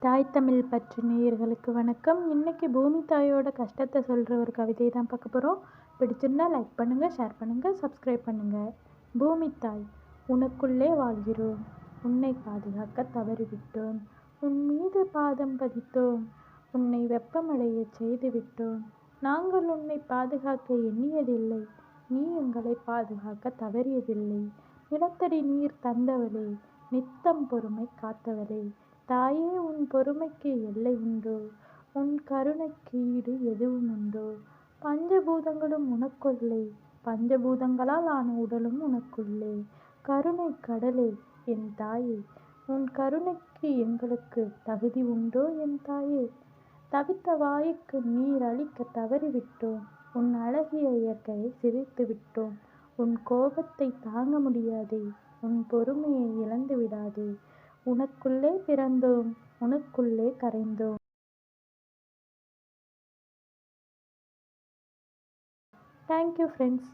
தாய் தமிழ் பற்று நேயர்களுக்கு வணக்கம். இன்னைக்கு பூமி தாயோட கஷ்டத்தை சொல்கிற ஒரு கவிதையை தான் பார்க்க போகிறோம். பிடிச்சிருந்தா லைக் பண்ணுங்கள், ஷேர் பண்ணுங்கள், சப்ஸ்கிரைப் பண்ணுங்கள். பூமி தாய், உனக்குள்ளே வாழ்கிறோம், உன்னை பாதுகாக்க தவறிவிட்டோம், உன் மீது பாதம் பதித்தோம், உன்னை வெப்பமடைய செய்து விட்டோம். நாங்கள் உன்னை பாதுகாக்க எண்ணியதில்லை, நீ எங்களை பாதுகாக்க தவறியதில்லை. நிலத்தடி நீர் தந்தவளே, நித்தம் பொறுமை காத்தவளே, தாயே உன் பொறுமைக்கு எல்லை உண்டோ? உன் கருணைக்கு ஈடு எதுவும் உண்டோ? பஞ்சபூதங்களும் உனக்குள்ளே, பஞ்சபூதங்களால் ஆன உடலும் உனக்குள்ளே. கருணை கடலே என் தாயே, உன் கருணைக்கு எங்களுக்கு தகுதி உண்டோ என் தாயே? தவித்த வாய்க்கு நீர் அளிக்க தவறிவிட்டோம், உன் அழகிய இயற்கையை சிதைத்து விட்டோம். உன் கோபத்தை தாங்க முடியாதே, உன் பொறுமையை இழந்து விடாதே. உனக்குள்ளே பிறந்தோம், உனக்குள்ளே கரைந்தோம். Thank you friends.